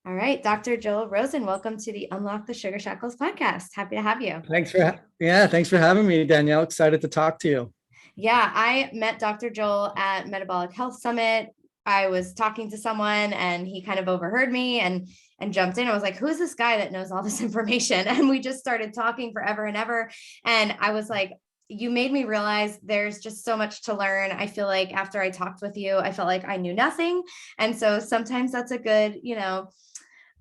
All right, Dr. Joel Rosen, welcome to the Unlock the Sugar Shackles podcast. Happy to have you. Thanks for having me, Danielle. Excited to talk to you. Yeah, I met Dr. Joel at Metabolic Health Summit. I was talking to someone and he kind of overheard me and jumped in. I was like, who is this guy that knows all this information? And we just started talking forever and ever. And I was like, you made me realize there's just so much to learn. I feel like after I talked with you, I felt like I knew nothing. And so sometimes that's a good,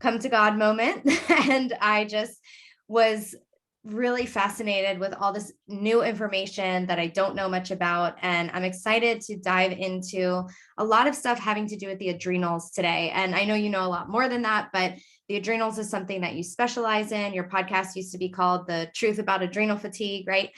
come to God moment. And I just was really fascinated with all this new information that I don't know much about. And I'm excited to dive into a lot of stuff having to do with the adrenals today. And I know you know a lot more than that, but the adrenals is something that you specialize in. Your podcast used to be called The Truth About Adrenal Fatigue, right?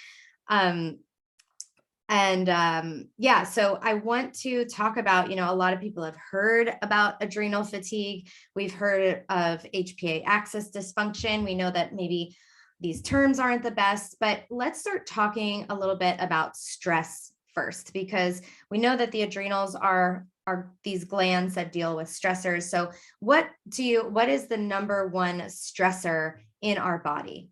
So I want to talk about, a lot of people have heard about adrenal fatigue. We've heard of HPA axis dysfunction. We know that maybe these terms aren't the best, but let's start talking a little bit about stress first, because we know that the adrenals are these glands that deal with stressors. So what is the number one stressor in our body?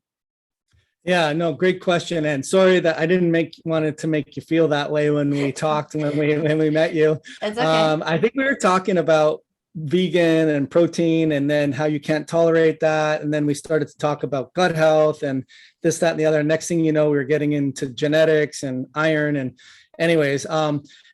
Yeah, no, great question. And sorry that I didn't wanted to make you feel that way when we talked when we met you. It's okay. I think we were talking about vegan and protein and then how you can't tolerate that. And then we started to talk about gut health and this, that, and the other. Next thing you know, we were getting into genetics and iron. And anyways,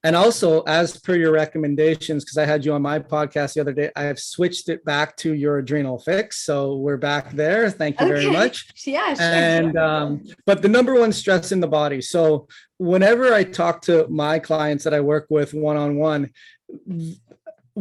and also as per your recommendations, because I had you on my podcast the other day, I have switched it back to your adrenal fix. So we're back there. Thank you very much. Yeah, sure. And but the number one stress in the body. So whenever I talk to my clients that I work with one-on-one,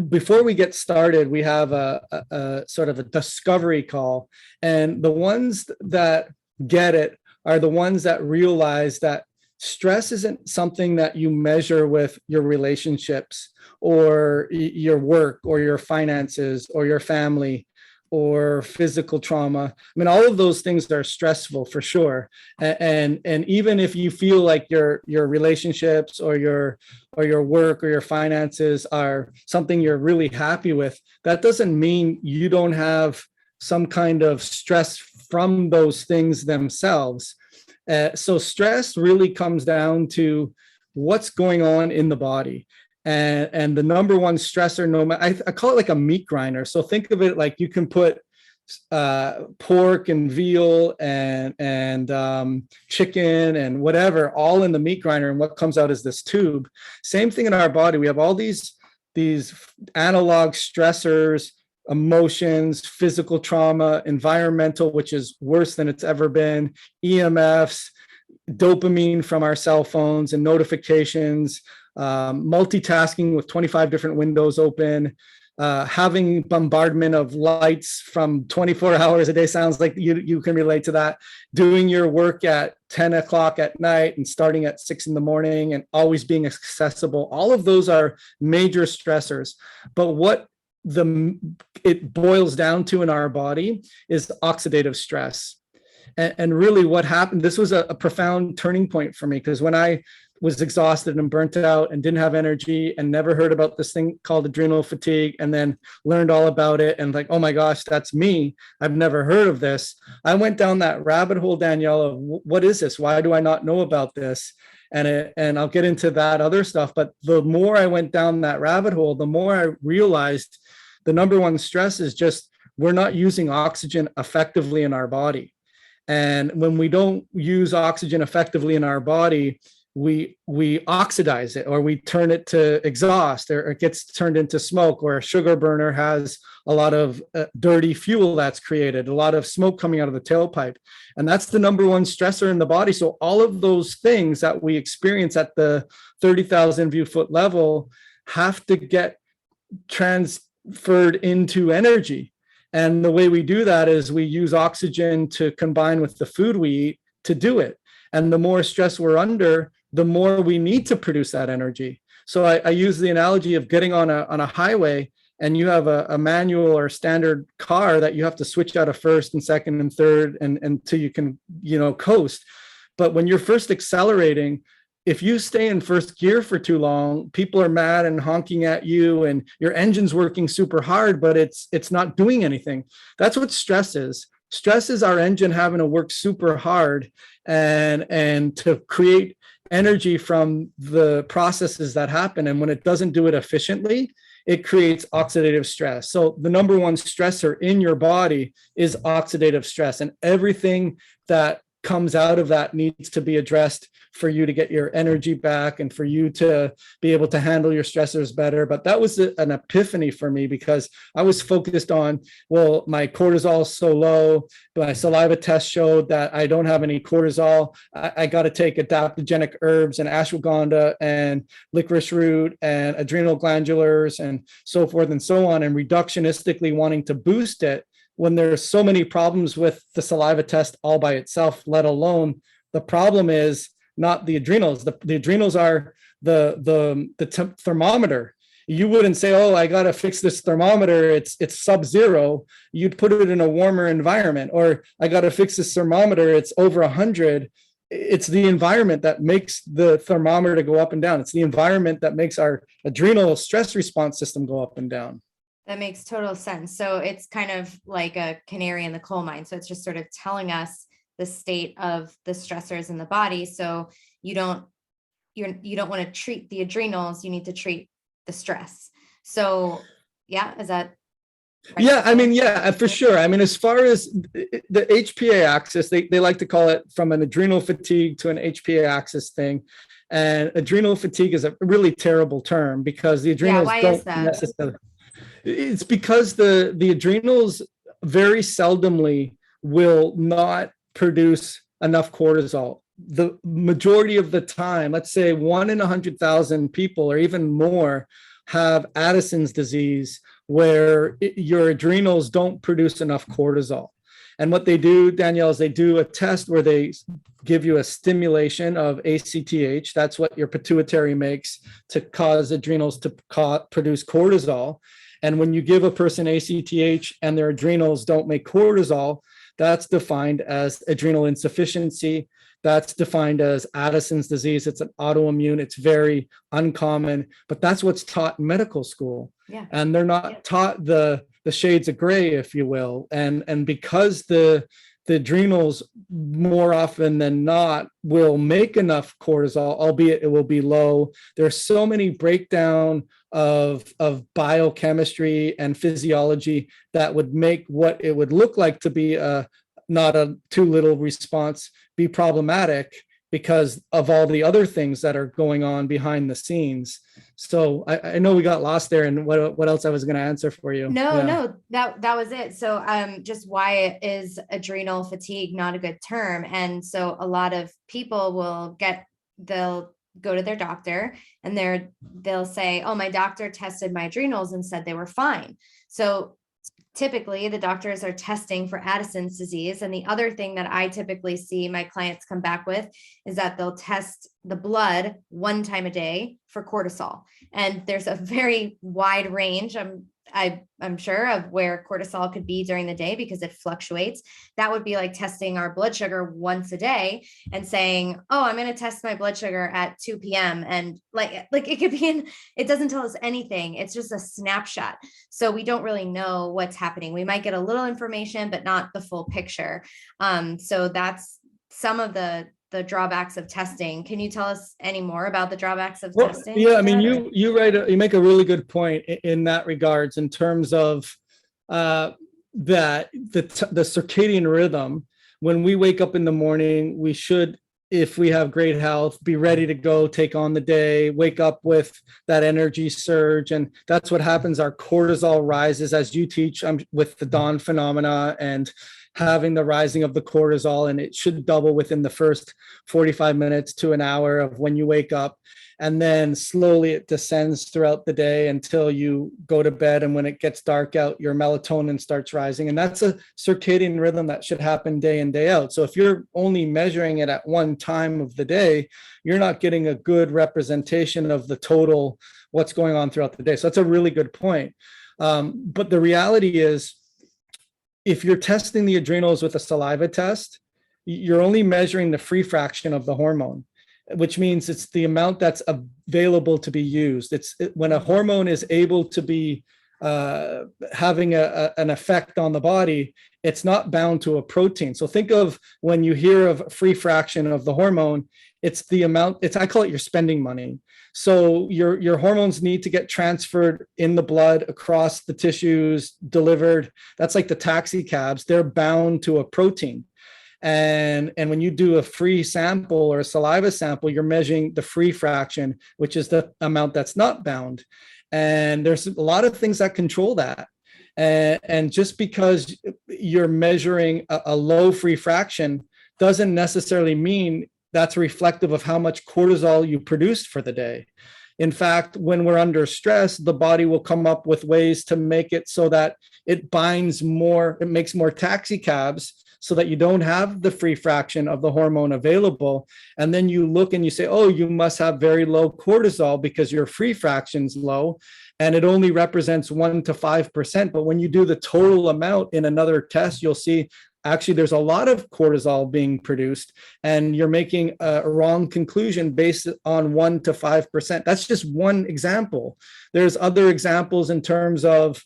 before we get started, we have a sort of a discovery call. And the ones that get it are the ones that realize that stress isn't something that you measure with your relationships or your work or your finances or your family or physical trauma. I mean, all of those things are stressful for sure. And even if you feel like your relationships or your work or your finances are something you're really happy with, that doesn't mean you don't have some kind of stress from those things themselves. So stress really comes down to what's going on in the body. And the number one stressor, I call it like a meat grinder. So think of it like you can put pork and veal and chicken and whatever all in the meat grinder, and what comes out is this tube. Same thing in our body. We have all these analog stressors, emotions, physical trauma, environmental, which is worse than it's ever been, EMFs, dopamine from our cell phones and notifications, multitasking with 25 different windows open, having bombardment of lights from 24 hours a day. Sounds like you can relate to that. Doing your work at 10 o'clock at night and starting at 6 in the morning and always being accessible. All of those are major stressors. But what it boils down to in our body is oxidative stress. And really what happened, this was a profound turning point for me, because when I was exhausted and burnt out and didn't have energy and never heard about this thing called adrenal fatigue, and then learned all about it and like, oh my gosh, that's me. I've never heard of this. I went down that rabbit hole, Danielle, of what is this? Why do I not know about this? And I'll get into that other stuff. But the more I went down that rabbit hole, the more I realized the number one stress is just we're not using oxygen effectively in our body. And when we don't use oxygen effectively in our body, we oxidize it, or we turn it to exhaust, or it gets turned into smoke, or a sugar burner has a lot of dirty fuel that's created, a lot of smoke coming out of the tailpipe. And that's the number one stressor in the body. So all of those things that we experience at the 30,000 view foot level have to get transferred into energy. And the way we do that is we use oxygen to combine with the food we eat to do it. And the more stress we're under, the more we need to produce that energy. So I use the analogy of getting on a highway, and you have a manual or standard car that you have to switch out of first and second and third and until you can, coast. But when you're first accelerating, if you stay in first gear for too long, people are mad and honking at you, and your engine's working super hard, but it's not doing anything. That's what stress is. Stress is our engine having to work super hard and to create energy from the processes that happen. And when it doesn't do it efficiently, it creates oxidative stress. So the number one stressor in your body is oxidative stress, and everything that comes out of that needs to be addressed for you to get your energy back and for you to be able to handle your stressors better. But that was an epiphany for me, because I was focused on, well, my cortisol is so low. My saliva test showed that I don't have any cortisol. I got to take adaptogenic herbs and ashwagandha and licorice root and adrenal glandulars and so forth and so on, and reductionistically wanting to boost it, when there's so many problems with the saliva test all by itself, let alone the problem is not the adrenals. The adrenals are the thermometer. You wouldn't say, oh, I got to fix this thermometer, it's sub-zero. You'd put it in a warmer environment. Or I got to fix this thermometer, it's over 100. It's the environment that makes the thermometer go up and down. It's the environment that makes our adrenal stress response system go up and down. That makes total sense. So it's kind of like a canary in the coal mine. So it's just sort of telling us the state of the stressors in the body. So you don't want to treat the adrenals, you need to treat the stress. So yeah, is that right? Yeah, I mean, yeah, for sure. I mean, as far as the HPA axis, they like to call it from an adrenal fatigue to an HPA axis thing. And adrenal fatigue is a really terrible term, because the adrenals don't necessarily. It's because the adrenals very seldomly will not produce enough cortisol. The majority of the time, let's say 1 in 100,000 people or even more have Addison's disease, where your adrenals don't produce enough cortisol. And what they do, Danielle, is they do a test where they give you a stimulation of ACTH. That's what your pituitary makes to cause adrenals to produce cortisol. And when you give a person ACTH and their adrenals don't make cortisol, that's defined as adrenal insufficiency. That's defined as Addison's disease. It's an autoimmune. It's very uncommon, but that's what's taught in medical school. Yeah. And they're not taught the shades of gray, if you will. And because the adrenals more often than not will make enough cortisol, albeit it will be low. There's so many breakdown of biochemistry and physiology that would make what it would look like to be not a too little response be problematic, because of all the other things that are going on behind the scenes. So I know we got lost there, and what else I was going to answer for you. No, that was it. So just why is adrenal fatigue not a good term? And so a lot of people they'll go to their doctor and they'll say, oh, my doctor tested my adrenals and said they were fine. So typically the doctors are testing for Addison's disease. And the other thing that I typically see my clients come back with is that they'll test the blood 1 time a day for cortisol. And there's a very wide range, I'm sure, of where cortisol could be during the day, because it fluctuates. That would be like testing our blood sugar once a day and saying, oh, I'm going to test my blood sugar at 2 p.m. And like it could be it doesn't tell us anything. It's just a snapshot. So we don't really know what's happening. We might get a little information, but not the full picture. So that's some of the drawbacks of testing. Can you tell us any more about the drawbacks of testing? Yeah, I mean, you make a really good point in that regards, in terms of that the circadian rhythm. When we wake up in the morning, we should, if we have great health, be ready to go take on the day, wake up with that energy surge. And that's what happens. Our cortisol rises, as you teach with the dawn phenomena, and having the rising of the cortisol, and it should double within the first 45 minutes to an hour of when you wake up. And then slowly it descends throughout the day until you go to bed. And when it gets dark out, your melatonin starts rising. And that's a circadian rhythm that should happen day in, day out. So if you're only measuring it at one time of the day, you're not getting a good representation of the total, what's going on throughout the day. So that's a really good point. But the reality is, if you're testing the adrenals with a saliva test, you're only measuring the free fraction of the hormone. which means it's the amount that's available to be used. When a hormone is able to be having an effect on the body, it's not bound to a protein. So think of when you hear of free fraction of the hormone, it's the amount, I call it your spending money. So your hormones need to get transferred in the blood across the tissues, delivered. That's like the taxi cabs. They're bound to a protein. And when you do a free sample or a saliva sample, you're measuring the free fraction, which is the amount that's not bound. And there's a lot of things that control that. And just because you're measuring a low free fraction doesn't necessarily mean that's reflective of how much cortisol you produced for the day. In fact, when we're under stress, the body will come up with ways to make it so that it binds more, it makes more taxi cabs so that you don't have the free fraction of the hormone available. And then you look and you say, oh, you must have very low cortisol because your free fraction's low and it only represents 1 to 5%. But when you do the total amount in another test, you'll see actually there's a lot of cortisol being produced and you're making a wrong conclusion based on 1 to 5%. That's just one example. There's other examples in terms of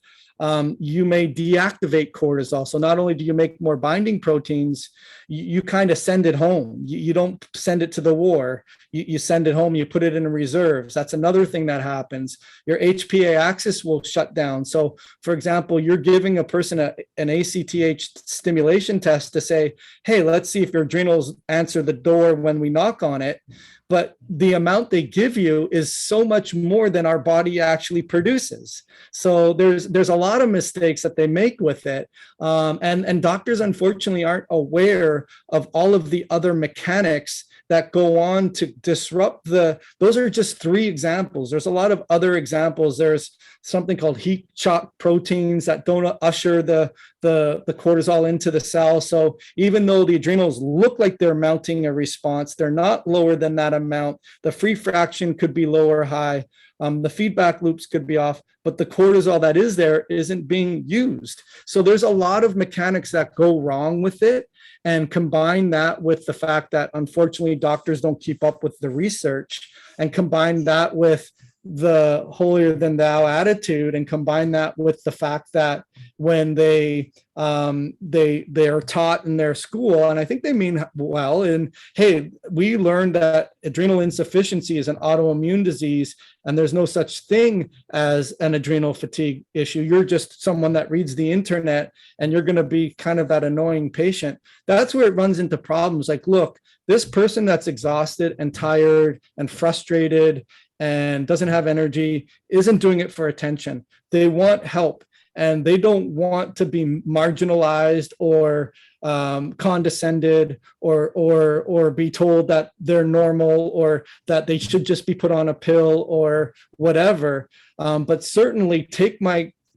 you may deactivate cortisol. So not only do you make more binding proteins, you kind of send it home. You don't send it to the war. You send it home, you put it in reserves. That's another thing that happens. Your HPA axis will shut down. So for example, you're giving a person an ACTH stimulation test to say, hey, let's see if your adrenals answer the door when we knock on it. But the amount they give you is so much more than our body actually produces. So there's a lot of mistakes that they make with it. And doctors, unfortunately, aren't aware of all of the other mechanics that go on to disrupt those are just 3 examples. There's a lot of other examples. There's something called heat shock proteins that don't usher the cortisol into the cell. So even though the adrenals look like they're mounting a response, they're not lower than that amount. The free fraction could be low or high. The feedback loops could be off, but the cortisol that is there isn't being used. So there's a lot of mechanics that go wrong with it. And combine that with the fact that unfortunately doctors don't keep up with the research, and combine that with the holier than thou attitude, and combine that with the fact that when they are taught in their school, and I think they mean well, and hey, we learned that adrenal insufficiency is an autoimmune disease and there's no such thing as an adrenal fatigue issue. You're just someone that reads the internet and you're going to be kind of that annoying patient. That's where it runs into problems. Like, look, this person that's exhausted and tired and frustrated and doesn't have energy isn't doing it for attention. They want help and they don't want to be marginalized or condescended or be told that they're normal or that they should just be put on a pill or whatever. But certainly take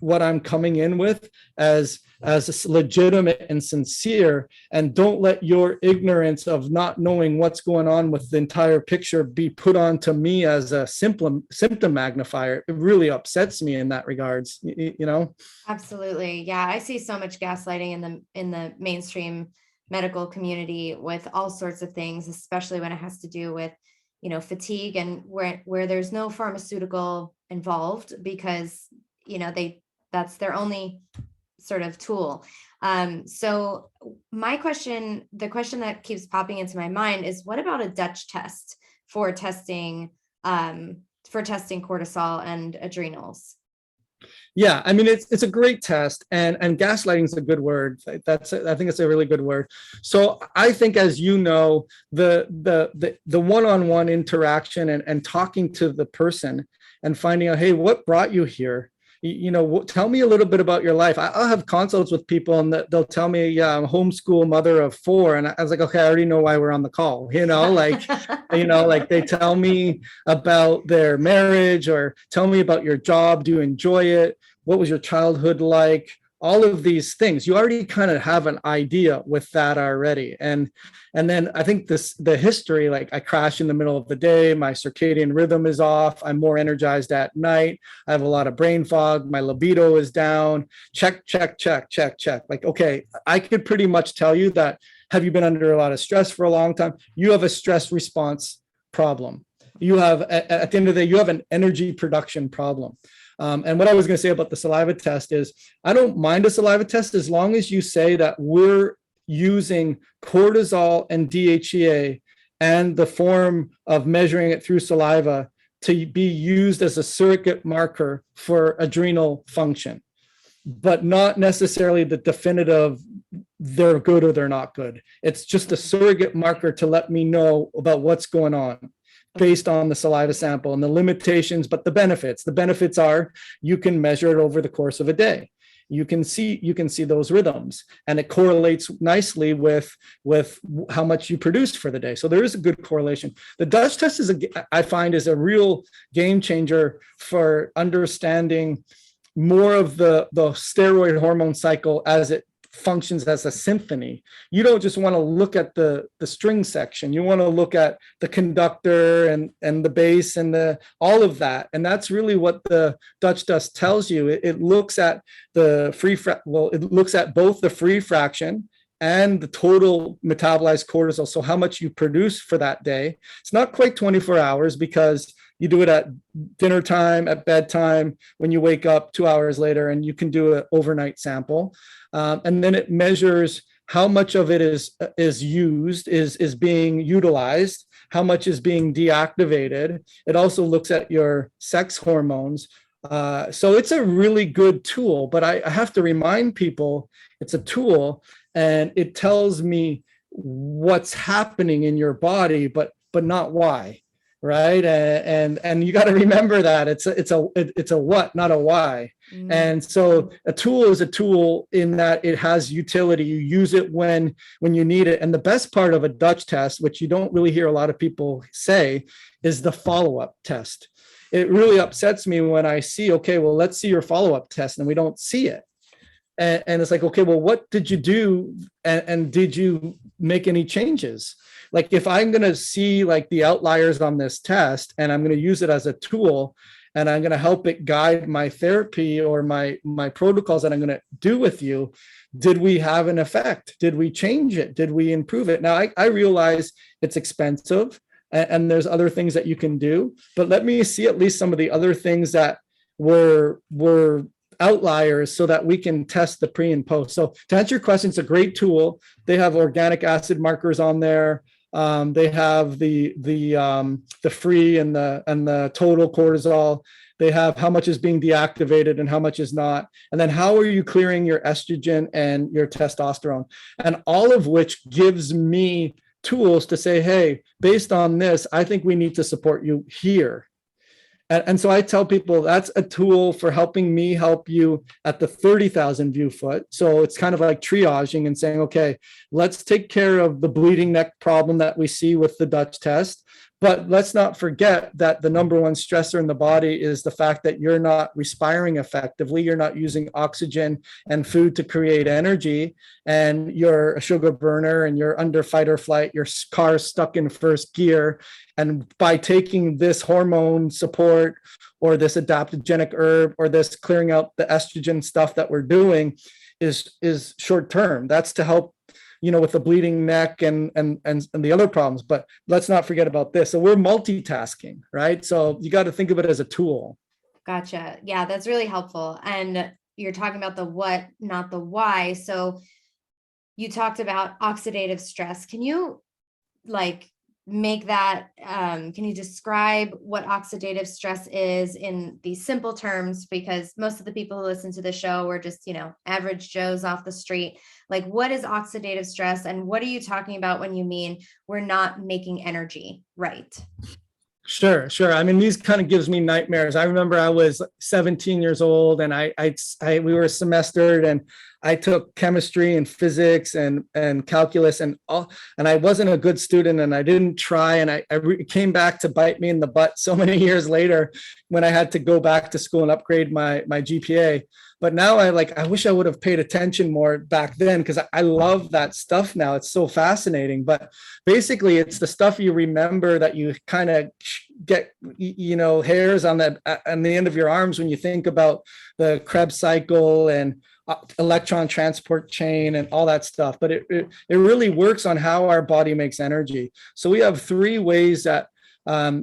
what I'm coming in with as legitimate and sincere, and don't let your ignorance of not knowing what's going on with the entire picture be put on to me as a symptom magnifier. It really upsets me in that regards, you know? Absolutely. Yeah. I see so much gaslighting in the mainstream medical community with all sorts of things, especially when it has to do with, fatigue, and where there's no pharmaceutical involved because, that's their only sort of tool. So the question that keeps popping into my mind is, what about a Dutch test for testing cortisol and adrenals? Yeah, I mean, it's a great test, and gaslighting is a good word. I think it's a really good word. So I think, as you know, the one-on-one interaction and talking to the person and finding out, hey, what brought you here? Tell me a little bit about your life. I'll have consults with people and they'll tell me, yeah, I'm a homeschool mother of 4. And I was like, okay, I already know why we're on the call, like they tell me about their marriage or tell me about your job. Do you enjoy it? What was your childhood like? All of these things, you already kind of have an idea with that already. And then I think the history, like I crash in the middle of the day, my circadian rhythm is off, I'm more energized at night, I have a lot of brain fog, my libido is down, check. Like, okay, I could pretty much tell you that, have you been under a lot of stress for a long time? You have a stress response problem. You have, at the end of the day, you have an energy production problem. And what I was going to say about the saliva test is I don't mind a saliva test as long as you say that we're using cortisol and DHEA and the form of measuring it through saliva to be used as a surrogate marker for adrenal function, but not necessarily the definitive they're good or they're not good. It's just a surrogate marker to let me know about what's going on based on the saliva sample and the limitations, but the benefits. The benefits are you can measure it over the course of a day. You can see those rhythms, and it correlates nicely with how much you produce for the day. So there is a good correlation. The Dutch test I find is a real game changer for understanding more of the steroid hormone cycle as it functions as a symphony. You don't just want to look at the string section. You want to look at the conductor and the bass and all of that. And that's really what the Dutch test tells you. It looks at it looks at both the free fraction and the total metabolized cortisol. So how much you produce for that day. It's not quite 24 hours because you do it at dinner time, at bedtime, when you wake up 2 hours later, and you can do an overnight sample. And then it measures how much of it is being utilized, how much is being deactivated. It also looks at your sex hormones. So it's a really good tool, but I have to remind people it's a tool and it tells me what's happening in your body, but not why. Right. And you got to remember that it's a what, not a why. Mm. And so a tool is a tool in that it has utility. You use it when you need it. And the best part of a Dutch test, which you don't really hear a lot of people say, is the follow-up test. It really upsets me when I see, okay, well, let's see your follow-up test, and we don't see it. And it's like, okay, well, what did you do? And did you make any changes? Like if I'm going to see like the outliers on this test and I'm going to use it as a tool and I'm going to help it guide my therapy or my protocols that I'm going to do with you, did we have an effect? Did we change it? Did we improve it? Now I realize it's expensive and there's other things that you can do, but let me see at least some of the other things that were outliers so that we can test the pre and post. So to answer your question, it's a great tool. They have organic acid markers on there. They have the free and the total cortisol. They have how much is being deactivated and how much is not. And then how are you clearing your estrogen and your testosterone? And all of which gives me tools to say, hey, based on this, I think we need to support you here. And so I tell people that's a tool for helping me help you at the 30,000 view foot. So it's kind of like triaging and saying, okay, let's take care of the bleeding neck problem that we see with the Dutch test. But let's not forget that the number one stressor in the body is the fact that you're not respiring effectively. You're not using oxygen and food to create energy. And you're a sugar burner and you're under fight or flight. Your car's stuck in first gear. And by taking this hormone support or this adaptogenic herb or this clearing out the estrogen stuff that we're doing is short term. That's to help, with the bleeding neck and the other problems. But let's not forget about this. So we're multitasking, right? So you got to think of it as a tool. Gotcha. Yeah, that's really helpful. And you're talking about the what, not the why. So you talked about oxidative stress. Can you make that, can you describe what oxidative stress is in these simple terms? Because most of the people who listen to the show are just, average Joes off the street. Like, what is oxidative stress? And what are you talking about when you mean we're not making energy right? Sure. I mean, these kind of gives me nightmares. I remember I was 17 years old and we were semestered and I took chemistry and physics and calculus and I wasn't a good student and I didn't try. And it came back to bite me in the butt so many years later when I had to go back to school and upgrade my GPA. But now I wish I would have paid attention more back then because I love that stuff now. It's so fascinating. But basically, it's the stuff you remember that you kind of get, hairs on the end of your arms when you think about the Krebs cycle and electron transport chain and all that stuff. But it really works on how our body makes energy. So we have three ways that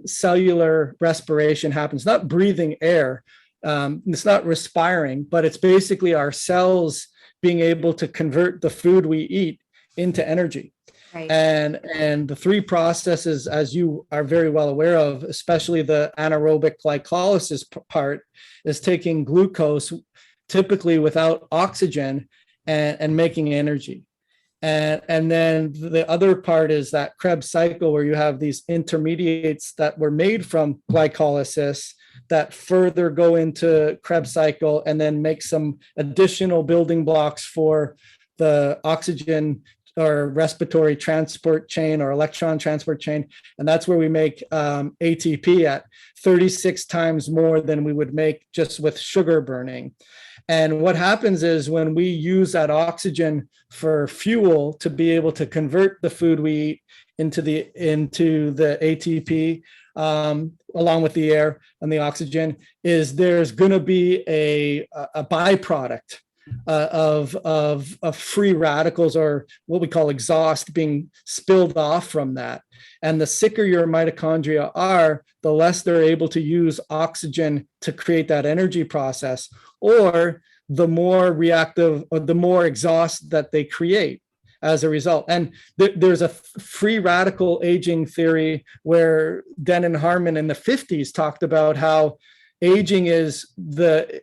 cellular respiration happens, not breathing air. It's not respiring, but it's basically our cells being able to convert the food we eat into energy. Right. And the three processes, as you are very well aware of, especially the anaerobic glycolysis part, is taking glucose, typically without oxygen, and making energy. And then the other part is that Krebs cycle, where you have these intermediates that were made from glycolysis that further go into Krebs cycle and then make some additional building blocks for the oxygen or respiratory transport chain or electron transport chain. And that's where we make ATP at 36 times more than we would make just with sugar burning. And what happens is when we use that oxygen for fuel to be able to convert the food we eat into the ATP, along with the air and the oxygen, is there's going to be a byproduct of free radicals, or what we call exhaust, being spilled off from that. And the sicker your mitochondria are, the less they're able to use oxygen to create that energy process, or the more reactive or the more exhaust that they create as a result. And there's a free radical aging theory where Dennin Harmon in the 50s talked about how aging is the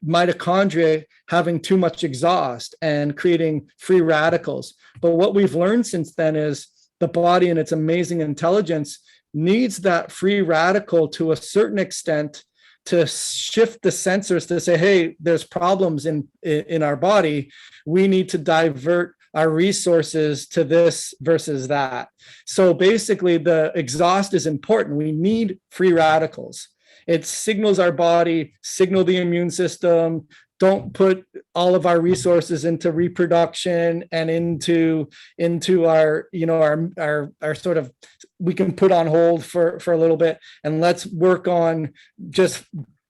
mitochondria having too much exhaust and creating free radicals. But what we've learned since then is the body, in its amazing intelligence, needs that free radical to a certain extent to shift the sensors to say, hey, there's problems in our body. We need to divert our resources to this versus that. So basically, the exhaust is important. We need free radicals. It signals our body, signal the immune system, don't put all of our resources into reproduction and into our, our sort of, we can put on hold for a little bit, and let's work on just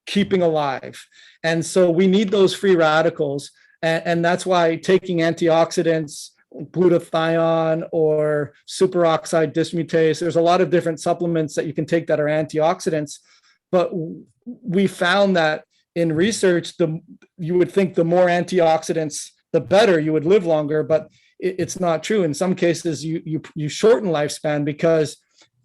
keeping alive. And so we need those free radicals. And that's why taking antioxidants, glutathione or superoxide dismutase, there's a lot of different supplements that you can take that are antioxidants. But we found that in research, you would think the more antioxidants, the better, you would live longer, but it's not true. In some cases, you shorten lifespan, because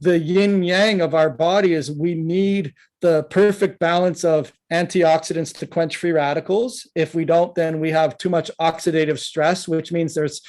the yin yang of our body is we need the perfect balance of antioxidants to quench free radicals. If we don't, then we have too much oxidative stress, which means there's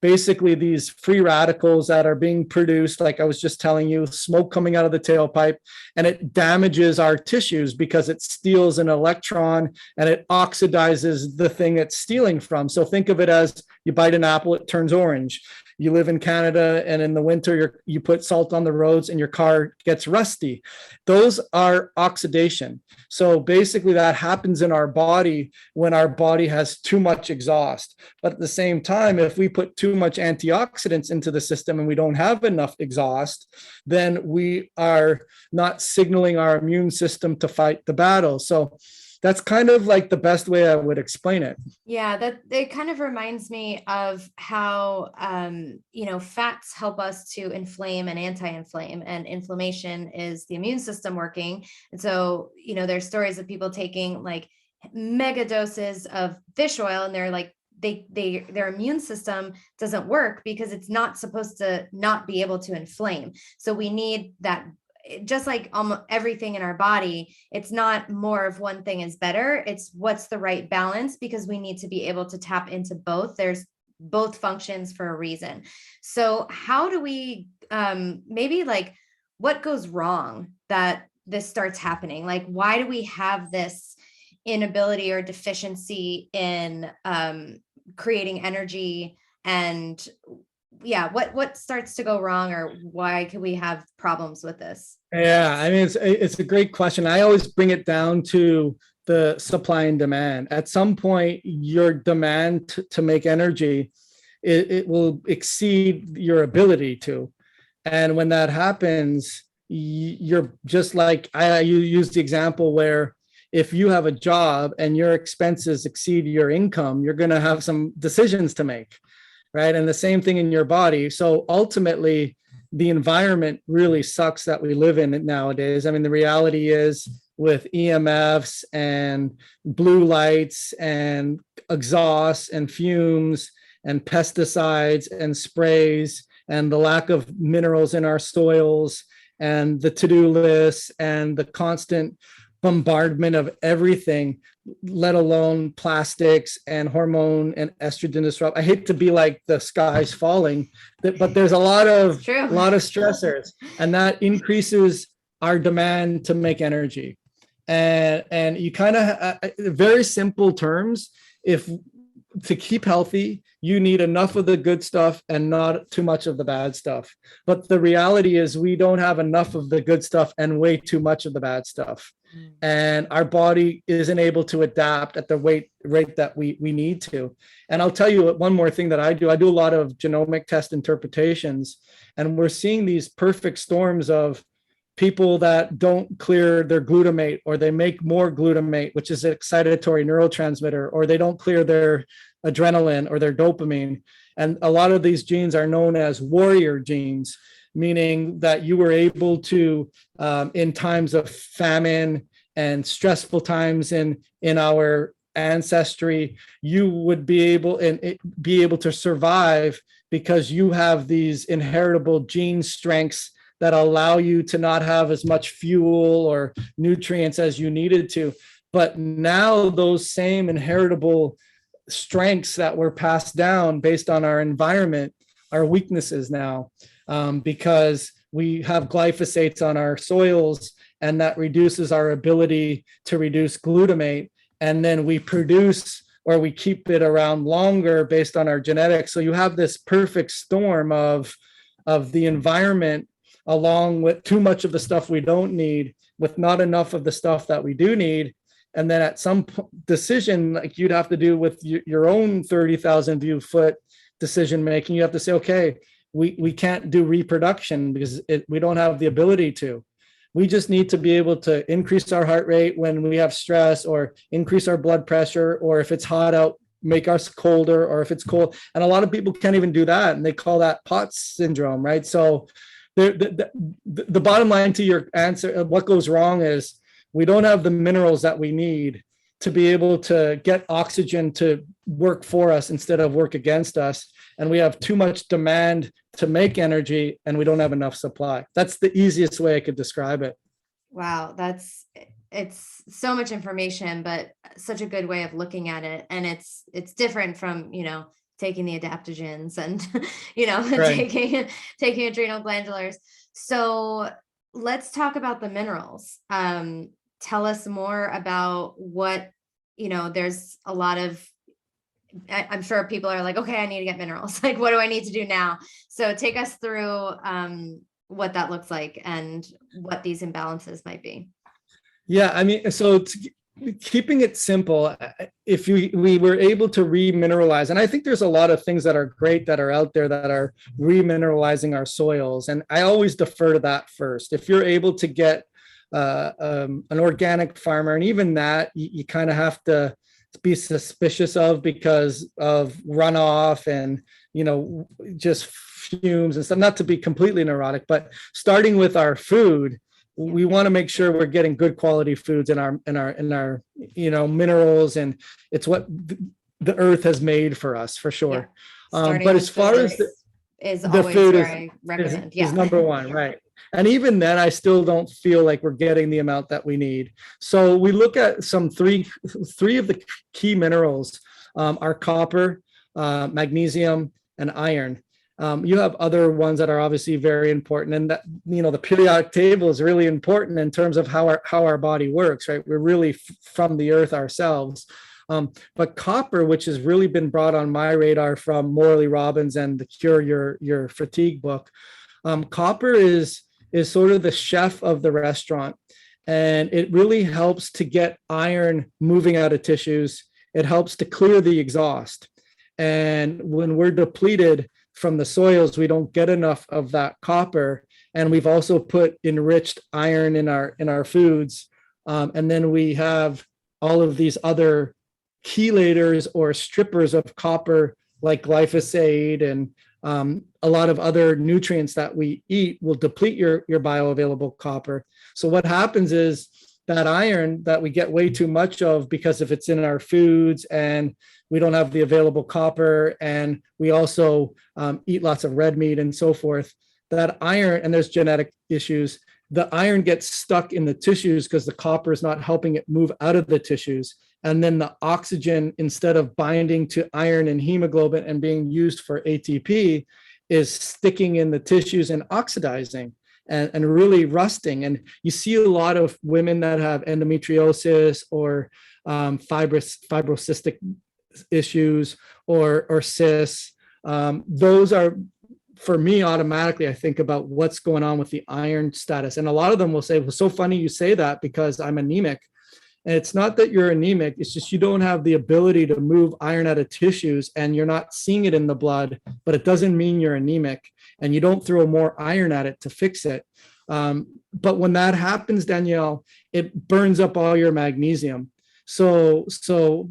basically these free radicals that are being produced, like I was just telling you, smoke coming out of the tailpipe, and it damages our tissues because it steals an electron and it oxidizes the thing it's stealing from. So think of it as you bite an apple, it turns orange. You live in Canada, and in the winter, you put salt on the roads and your car gets rusty. Those are oxidation. So basically that happens in our body when our body has too much exhaust. But at the same time, if we put too much antioxidants into the system and we don't have enough exhaust, then we are not signaling our immune system to fight the battle. So that's kind of like the best way I would explain it. Yeah, that it kind of reminds me of how, fats help us to inflame and anti-inflame, and inflammation is the immune system working. And so, there's stories of people taking like mega doses of fish oil, and they're like, their immune system doesn't work because it's not supposed to not be able to inflame. So we need that. Just like almost everything in our body, it's not more of one thing is better. It's what's the right balance, because we need to be able to tap into both. There's both functions for a reason. So how do we, maybe like what goes wrong that this starts happening? Like, why do we have this inability or deficiency in creating energy? And what starts to go wrong, or why could we have problems with this? Yeah, I mean, it's a great question. I always bring it down to the supply and demand. At some point, your demand to make energy, it will exceed your ability to. And when that happens, you're just like, you used the example where if you have a job and your expenses exceed your income, you're going to have some decisions to make. Right. And the same thing in your body. So ultimately, the environment really sucks that we live in nowadays. I mean, the reality is with EMFs and blue lights and exhausts and fumes and pesticides and sprays and the lack of minerals in our soils and the to-do lists and the constant bombardment of everything, let alone plastics and hormone and estrogen disrupt. I hate to be like the sky's falling, but there's a lot of stressors, and that increases our demand to make energy. And you kind of, very simple terms, if to keep healthy, you need enough of the good stuff and not too much of the bad stuff. But the reality is we don't have enough of the good stuff and way too much of the bad stuff. And our body isn't able to adapt at the rate that we need to. And I'll tell you one more thing that I do. I do a lot of genomic test interpretations, and we're seeing these perfect storms of people that don't clear their glutamate, or they make more glutamate, which is an excitatory neurotransmitter, or they don't clear their adrenaline or their dopamine. And a lot of these genes are known as warrior genes, meaning that you were able to, in times of famine and stressful times in our ancestry, you would be able to survive because you have these inheritable gene strengths that allow you to not have as much fuel or nutrients as you needed to. But now those same inheritable strengths that were passed down based on our environment are weaknesses now, because we have glyphosates on our soils, and that reduces our ability to reduce glutamate. And then we produce, or we keep it around longer based on our genetics. So you have this perfect storm of the environment, along with too much of the stuff we don't need, with not enough of the stuff that we do need. And then at some decision, like you'd have to do with your own 30,000 view foot decision making, you have to say, okay, we can't do reproduction because we don't have the ability to. We just need to be able to increase our heart rate when we have stress, or increase our blood pressure, or if it's hot out, make us colder, or if it's cold. And a lot of people can't even do that, and they call that POTS syndrome, right? So the bottom line to your answer, what goes wrong is we don't have the minerals that we need to be able to get oxygen to work for us instead of work against us. And we have too much demand to make energy, and we don't have enough supply. That's the easiest way I could describe it. Wow, it's so much information, but such a good way of looking at it. And it's different from, taking the adaptogens and, Right. taking adrenal glandulars. So let's talk about the minerals. Tell us more about what, there's a lot of, I'm sure people are like, okay, I need to get minerals. Like, what do I need to do now? So take us through what that looks like and what these imbalances might be. Yeah, I mean, so keeping it simple, if we were able to remineralize, and I think there's a lot of things that are great that are out there that are remineralizing our soils, and I always defer to that first. If you're able to get an organic farmer, and even that you kind of have to be suspicious of because of runoff and just fumes and stuff, not to be completely neurotic, but starting with our food, we want to make sure we're getting good quality foods in our minerals, and it's what the earth has made for us, for sure. But as far as the food is number one, right? And even then, I still don't feel like we're getting the amount that we need. So we look at three of the key minerals are copper, magnesium, and iron. You have other ones that are obviously very important, and that the periodic table is really important in terms of how our body works, right? We're really from the earth ourselves. But copper, which has really been brought on my radar from Morley Robbins and the Cure Your Fatigue book, copper is sort of the chef of the restaurant, and it really helps to get iron moving out of tissues. It helps to clear the exhaust, and when we're depleted from the soils, we don't get enough of that copper. And we've also put enriched iron in our foods, and then we have all of these other chelators or strippers of copper, like glyphosate and a lot of other nutrients that we eat will deplete your bioavailable copper. So what happens is that iron that we get way too much of, because if it's in our foods and we don't have the available copper, and we also eat lots of red meat and so forth, that iron, and there's genetic issues, the iron gets stuck in the tissues because the copper is not helping it move out of the tissues. And then the oxygen, instead of binding to iron and hemoglobin and being used for ATP, is sticking in the tissues and oxidizing and really rusting. And you see a lot of women that have endometriosis or fibrocystic issues or cysts. Those are, for me, automatically, I think about what's going on with the iron status. And a lot of them will say, well, so funny you say that because I'm anemic. And it's not that you're anemic, it's just you don't have the ability to move iron out of tissues and you're not seeing it in the blood, but it doesn't mean you're anemic, and you don't throw more iron at it to fix it. But when that happens, Danielle, it burns up all your magnesium. So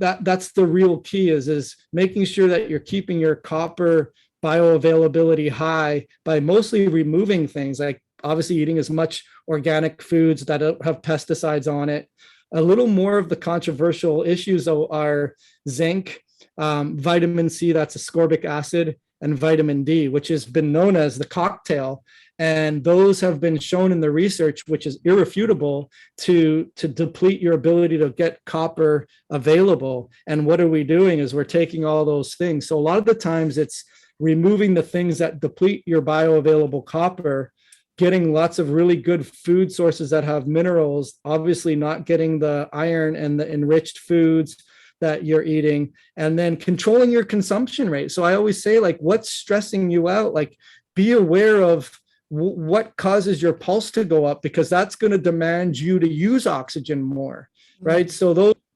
that's the real key is making sure that you're keeping your copper bioavailability high by mostly removing things like obviously eating as much organic foods that don't have pesticides on it. A little more of the controversial issues are zinc, vitamin C, that's ascorbic acid, and vitamin D, which has been known as the cocktail. And those have been shown in the research, which is irrefutable, to deplete your ability to get copper available. And what are we doing is we're taking all those things. So a lot of the times it's removing the things that deplete your bioavailable copper, getting lots of really good food sources that have minerals, obviously not getting the iron and the enriched foods that you're eating, and then controlling your consumption rate. So I always say, like, what's stressing you out? Like, be aware of what causes your pulse to go up, because that's going to demand you to use oxygen more, right? So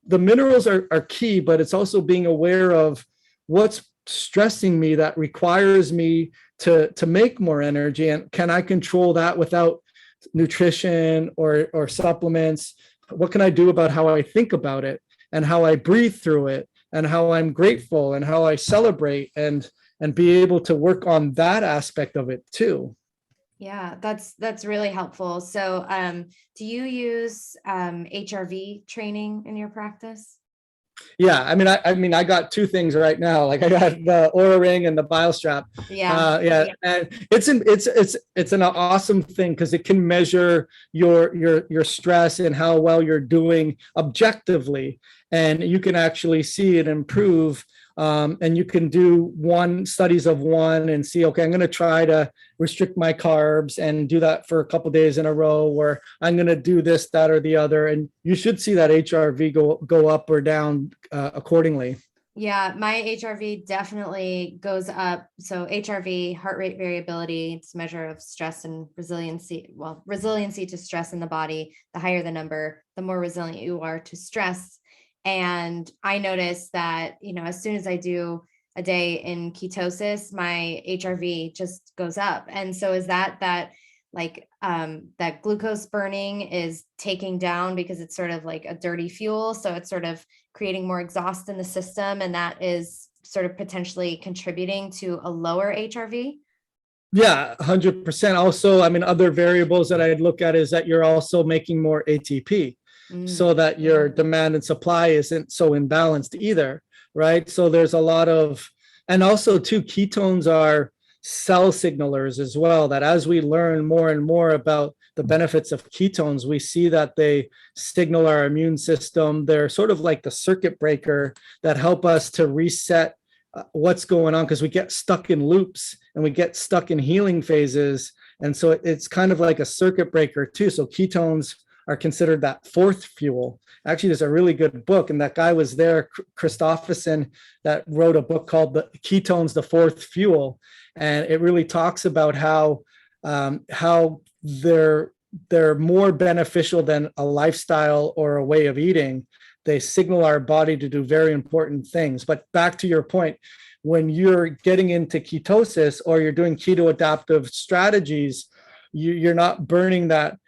the minerals are key, but it's also being aware of what's stressing me that requires me to make more energy, and can I control that without nutrition or supplements? What can I do about how I think about it and how I breathe through it and how I'm grateful and how I celebrate, and be able to work on that aspect of it too. Yeah, that's really helpful. So do you use HRV training in your practice? Yeah, I mean, I got two things right now. Like I got the Aura Ring and the BioStrap. Yeah, and it's an awesome thing because it can measure your stress and how well you're doing objectively, and you can actually see it improve. And you can do studies of one and see, okay, I'm going to try to restrict my carbs and do that for a couple of days in a row, or I'm going to do this, that, or the other. And you should see that HRV go up or down accordingly. Yeah, my HRV definitely goes up. So HRV, heart rate variability, it's a measure of stress and resiliency. Well, resiliency to stress in the body. The higher the number, the more resilient you are to stress. And I noticed that, as soon as I do a day in ketosis, my HRV just goes up. And so is that glucose burning is taking down because it's sort of like a dirty fuel. So it's sort of creating more exhaust in the system. And that is sort of potentially contributing to a lower HRV. Yeah, 100%. Also, I mean, other variables that I'd look at is that you're also making more ATP. So that your demand and supply isn't so imbalanced either, right? So there's a lot of, and also too, ketones are cell signalers as well, that as we learn more and more about the benefits of ketones, we see that they signal our immune system. They're sort of like the circuit breaker that help us to reset what's going on, because we get stuck in loops and we get stuck in healing phases. And so it's kind of like a circuit breaker too. So ketones are considered that fourth fuel. Actually, there's a really good book, and that guy was there, Christopherson, that wrote a book called "The Ketones: The Fourth Fuel," and it really talks about how they're more beneficial than a lifestyle or a way of eating. They signal our body to do very important things. But back to your point, when you're getting into ketosis or you're doing keto adaptive strategies, you're not burning that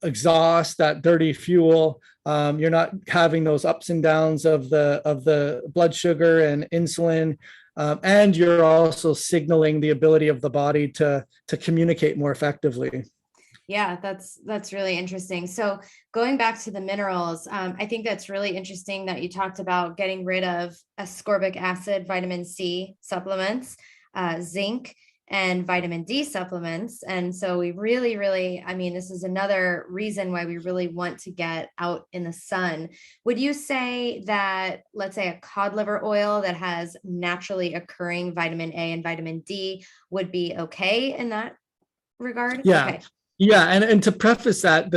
exhaust, that dirty fuel. You're not having those ups and downs of the blood sugar and insulin. and you're also signaling the ability of the body to communicate more effectively. Yeah, that's really interesting. So going back to the minerals, I think that's really interesting that you talked about getting rid of ascorbic acid, vitamin C supplements, zinc, and vitamin D supplements. And so we really, I mean, this is another reason why we really want to get out in the sun. Would you say that, let's say, a cod liver oil that has naturally occurring vitamin A and vitamin D would be okay in that regard? Yeah. Okay. Yeah, and to preface that,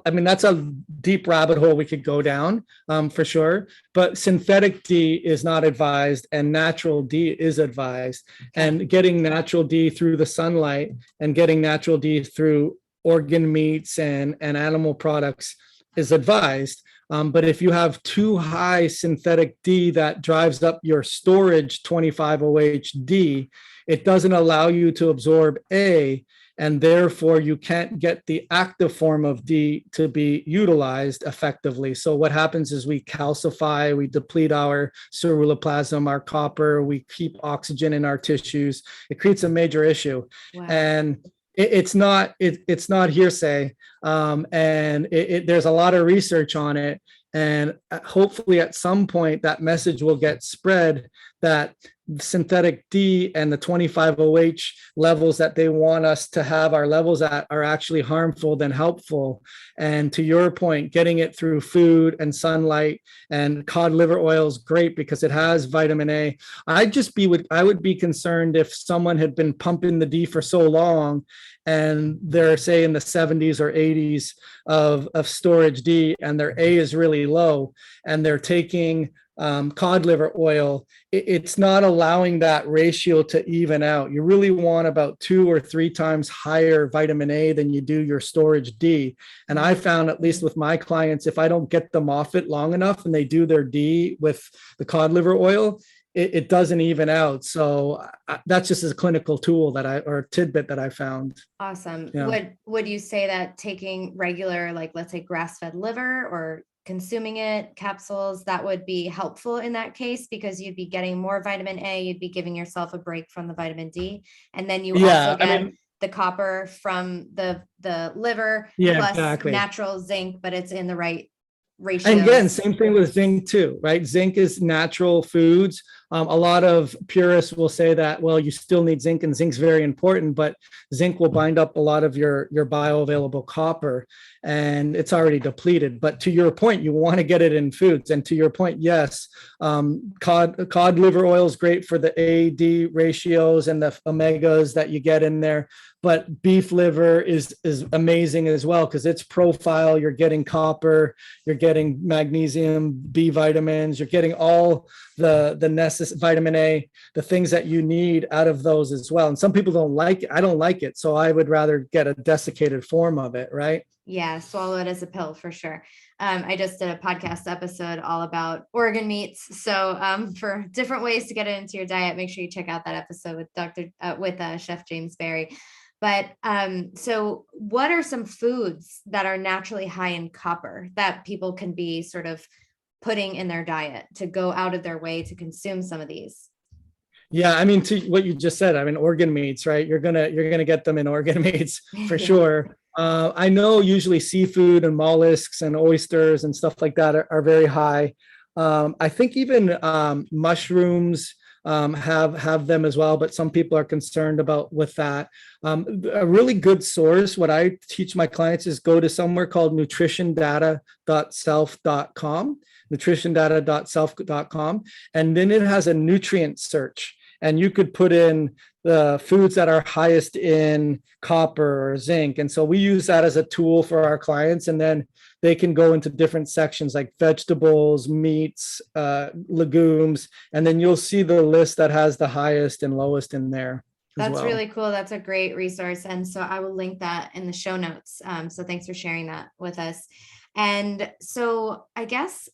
I mean, that's a deep rabbit hole we could go down, for sure. But synthetic D is not advised, and natural D is advised. Okay. And getting natural D through the sunlight and getting natural D through organ meats and animal products is advised. But if you have too high synthetic D that drives up your storage 25-OH-D, it doesn't allow you to absorb A, and therefore you can't get the active form of D to be utilized effectively. So what happens is we calcify, we deplete our ceruloplasmin, our copper, we keep oxygen in our tissues. It creates a major issue. Wow. And it's not hearsay. And there's a lot of research on it. And hopefully at some point that message will get spread that synthetic D and the 25-OH levels that they want us to have our levels at are actually harmful than helpful. And to your point, getting it through food and sunlight, and cod liver oil is great because it has vitamin A. I would be concerned if someone had been pumping the D for so long and they're, say, in the 70s or 80s of storage D, and their A is really low, and they're taking cod liver oil, it's not allowing that ratio to even out. You really want about 2 or 3 times higher vitamin A than you do your storage D. And I found, at least with my clients, if I don't get them off it long enough and they do their D with the cod liver oil, it doesn't even out. So that's just a clinical tool or tidbit that I found. Awesome. Yeah. Would you say that taking regular, like, let's say, grass-fed liver or consuming it, capsules, that would be helpful in that case, because you'd be getting more vitamin A, you'd be giving yourself a break from the vitamin D, and then you also get the copper from the liver, plus exactly. natural zinc, but it's in the right ratio. And again, same thing with zinc too, right? Zinc is natural foods. A lot of purists will say that, well, you still need zinc, and zinc's very important, but zinc will bind up a lot of your bioavailable copper, and it's already depleted. But to your point, you want to get it in foods. And to your point, yes, cod liver oil is great for the A-D ratios and the omegas that you get in there. But beef liver is amazing as well, because its profile, you're getting copper, you're getting magnesium, B vitamins, you're getting all the necessary vitamin A, the things that you need out of those as well. And some people don't like it. I don't like it. So I would rather get a desiccated form of it, right? Yeah, swallow it as a pill for sure. I just did a podcast episode all about organ meats. So for different ways to get it into your diet, make sure you check out that episode with Chef James Berry. But so what are some foods that are naturally high in copper that people can be sort of putting in their diet to go out of their way to consume some of these? Yeah, I mean, to what you just said, I mean, organ meats, right? You're gonna get them in organ meats for sure. I know usually seafood and mollusks and oysters and stuff like that are very high. I think even mushrooms have them as well, but some people are concerned about with that. A really good source, what I teach my clients, is go to somewhere called nutritiondata.self.com, nutritiondata.self.com, and then it has a nutrient search. And you could put in the foods that are highest in copper or zinc. And so we use that as a tool for our clients. And then they can go into different sections like vegetables, meats, legumes, and then you'll see the list that has the highest and lowest in there. That's really cool. That's a great resource. And so I will link that in the show notes. So thanks for sharing that with us. And so I guess,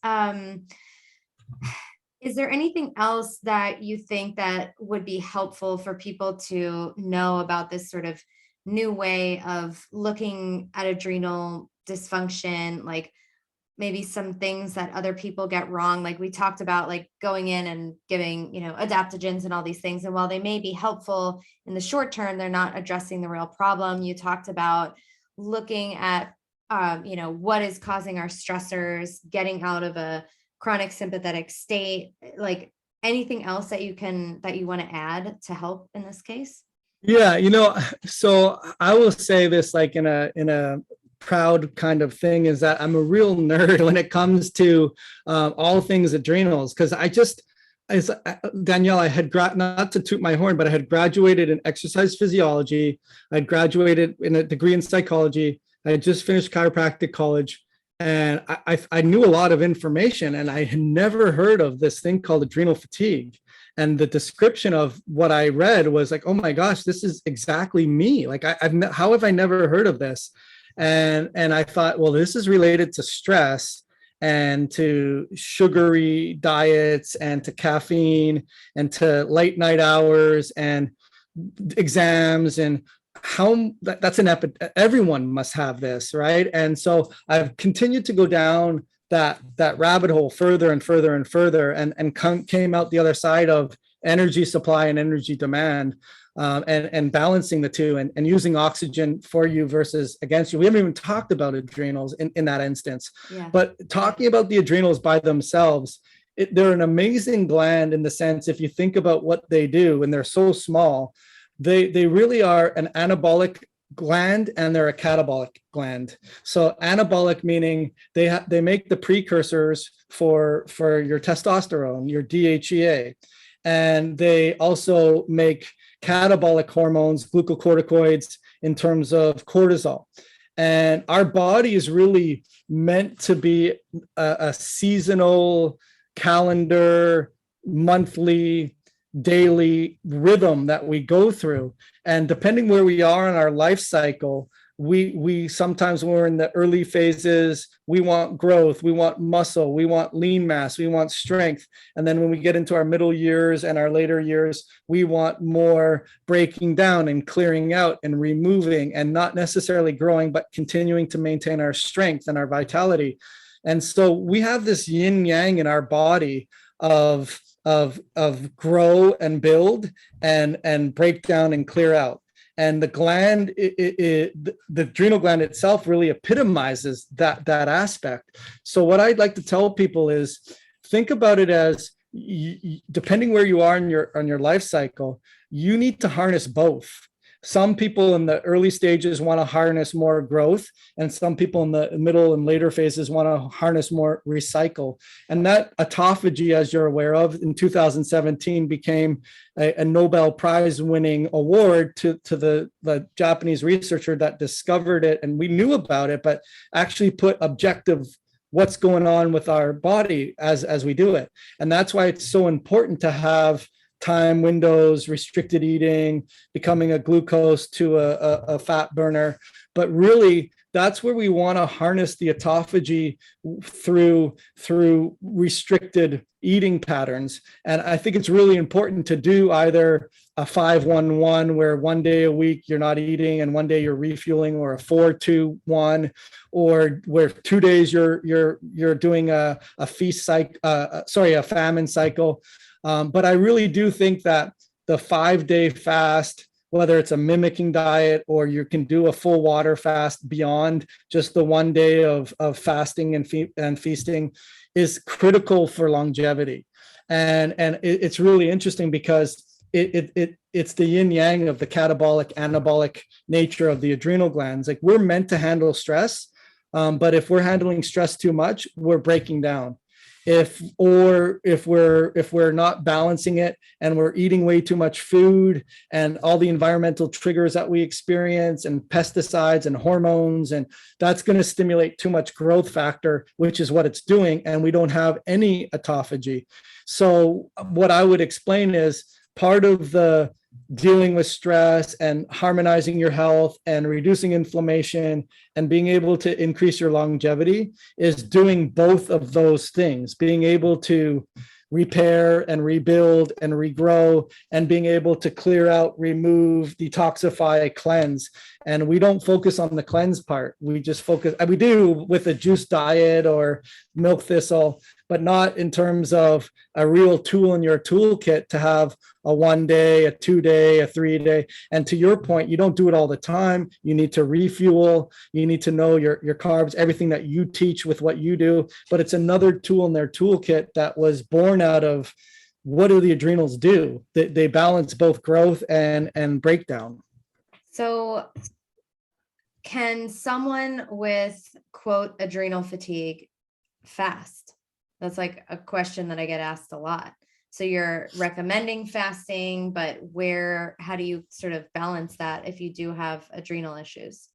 is there anything else that you think that would be helpful for people to know about this sort of new way of looking at adrenal dysfunction? Like, maybe some things that other people get wrong. Like we talked about, like going in and giving, adaptogens and all these things. And while they may be helpful in the short term, they're not addressing the real problem. You talked about looking at, what is causing our stressors, getting out of a chronic sympathetic state, like anything else that you want to add to help in this case? Yeah, so I will say this like in a proud kind of thing, is that I'm a real nerd when it comes to all things adrenals, because as Danielle, I had not to toot my horn, but I had graduated in exercise physiology. I had graduated in a degree in psychology. I had just finished chiropractic college, and I knew a lot of information, and I had never heard of this thing called adrenal fatigue. And the description of what I read was like, oh my gosh, this is exactly me. Like, how have I never heard of this? And I thought, well, this is related to stress and to sugary diets and to caffeine and to late night hours and exams, and how that's an everyone must have this, right? And so I've continued to go down that rabbit hole further and further and further, and came out the other side of energy supply and energy demand, and balancing the two, and using oxygen for you versus against you. We haven't even talked about adrenals in that instance. Yeah. But talking about the adrenals by themselves, they're an amazing gland in the sense, if you think about what they do, and they're so small, they really are an anabolic gland, and they're a catabolic gland. So anabolic meaning they make the precursors for your testosterone, your DHEA, and they also make catabolic hormones, glucocorticoids, in terms of cortisol. And our body is really meant to be a seasonal calendar, monthly, daily rhythm that we go through. And depending where we are in our life cycle, we sometimes, when we're in the early phases, we want growth, we want muscle, we want lean mass, we want strength. And then when we get into our middle years and our later years, we want more breaking down and clearing out and removing, and not necessarily growing, but continuing to maintain our strength and our vitality. And so we have this yin yang in our body of grow and build, and break down and clear out. And the gland, the adrenal gland itself really epitomizes that aspect. So what I'd like to tell people is, think about it as, depending where you are on your life cycle, you need to harness both. Some people in the early stages want to harness more growth, and some people in the middle and later phases want to harness more recycle. And that autophagy, as you're aware of, in 2017 became a Nobel Prize winning award to the Japanese researcher that discovered it. And we knew about it, but actually put objective what's going on with our body as we do it. And that's why it's so important to have time windows, restricted eating, becoming a glucose to a fat burner. But really, that's where we want to harness the autophagy through restricted eating patterns. And I think it's really important to do either a 5-1-1, where one day a week you're not eating and one day you're refueling, or a 4-2-1, or where 2 days you're doing a feast cycle, a famine cycle. But I really do think that the 5-day fast, whether it's a mimicking diet or you can do a full water fast beyond just the 1 day of fasting and feasting, is critical for longevity. And it's really interesting because it's the yin yang of the catabolic anabolic nature of the adrenal glands. Like, we're meant to handle stress, but if we're handling stress too much, we're breaking down. If we're not balancing it and we're eating way too much food, and all the environmental triggers that we experience, and pesticides and hormones, and that's going to stimulate too much growth factor, which is what it's doing, and we don't have any autophagy. So what I would explain is, part of the dealing with stress and harmonizing your health and reducing inflammation and being able to increase your longevity is doing both of those things, being able to repair and rebuild and regrow, and being able to clear out, remove, detoxify, cleanse. And we don't focus on the cleanse part. We just focus, we do with a juice diet or milk thistle, but not in terms of a real tool in your toolkit to have a 1 day, a 2 day, a 3 day. And to your point, you don't do it all the time. You need to refuel. You need to know your carbs, everything that you teach with what you do. But it's another tool in their toolkit that was born out of what do the adrenals do? They balance both growth and breakdown. So can someone with quote adrenal fatigue fast? That's like a question that I get asked a lot. So you're recommending fasting, but how do you sort of balance that if you do have adrenal issues?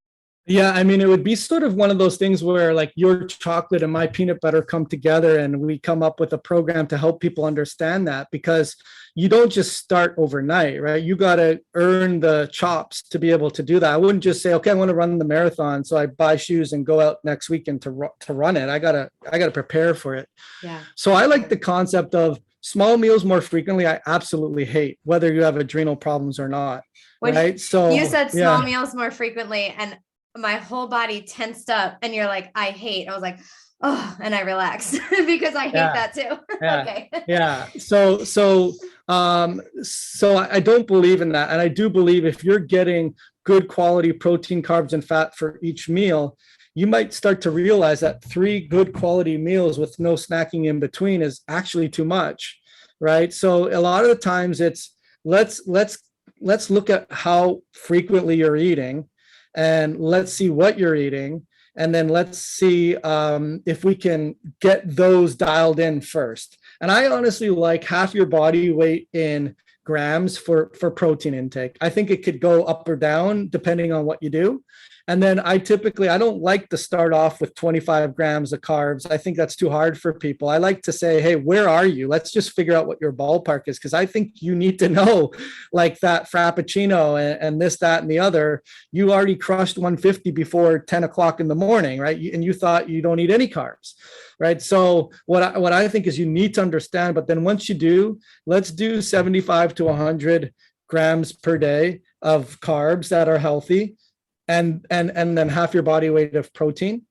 Yeah, I mean, it would be sort of one of those things where like your chocolate and my peanut butter come together and we come up with a program to help people understand that, because you don't just start overnight, right? You got to earn the chops to be able to do that. I wouldn't just say, okay, I want to run the marathon, so I buy shoes and go out next weekend to run it. I gotta prepare for it. Yeah. So I like the concept of small meals more frequently. I absolutely hate, whether you have adrenal problems or not. When right. So you said small meals more frequently, and my whole body tensed up, and you're like, I was like, oh, and I relaxed because I hate that too. Okay. Yeah. So I don't believe in that. And I do believe if you're getting good quality protein, carbs, and fat for each meal, you might start to realize that 3 good quality meals with no snacking in between is actually too much. Right. So a lot of the times it's let's look at how frequently you're eating, and let's see what you're eating. And then let's see if we can get those dialed in first. And I honestly like half your body weight in grams for protein intake. I think it could go up or down depending on what you do. And then I don't like to start off with 25 grams of carbs. I think that's too hard for people. I like to say, hey, where are you? Let's just figure out what your ballpark is, because I think you need to know, like that Frappuccino and this, that, and the other. You already crushed 150 before 10 o'clock in the morning, right? And you thought you don't eat any carbs, right? So what I think is you need to understand, but then once you do, let's do 75 to 100 grams per day of carbs that are healthy, and then half your body weight of protein.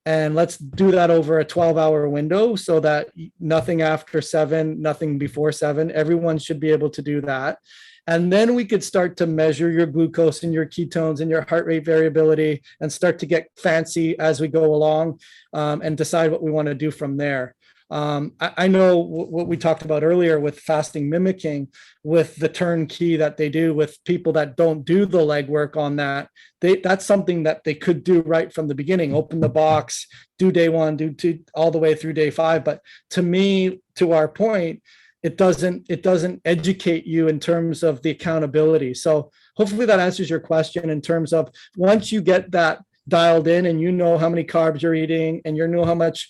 And let's do that over a 12-hour window, so that nothing after 7, nothing before 7. Everyone should be able to do that. And then we could start to measure your glucose and your ketones and your heart rate variability, and start to get fancy as we go along, and decide what we want to do from there. I know what we talked about earlier with fasting mimicking, with the turnkey that they do with people that don't do the legwork on that. That's something that they could do right from the beginning. Open the box, do day 1, do 2, all the way through day 5. But to me, to our point, it doesn't educate you in terms of the accountability. So hopefully that answers your question in terms of, once you get that dialed in and you know how many carbs you're eating and you know how much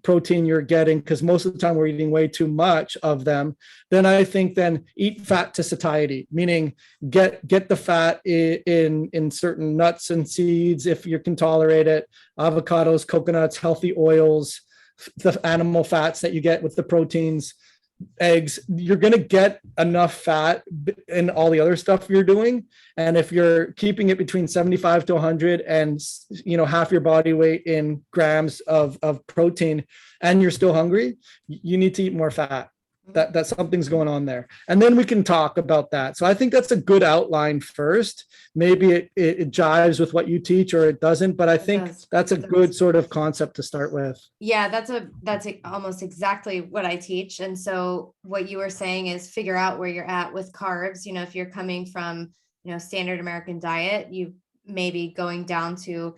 protein you're getting, because most of the time we're eating way too much of them, then I think then eat fat to satiety, meaning get the fat in certain nuts and seeds if you can tolerate it, avocados, coconuts, healthy oils, the animal fats that you get with the proteins, eggs. You're going to get enough fat in all the other stuff you're doing. And if you're keeping it between 75 to 100 and half your body weight in grams of protein, and you're still hungry, you need to eat more fat. That something's going on there. And then we can talk about that. So I think that's a good outline first. Maybe it jives with what you teach, or it doesn't, but I think that's a good sort of concept to start with. Yeah, that's almost exactly what I teach. And so what you were saying is figure out where you're at with carbs. If you're coming from, standard American diet, you maybe going down to,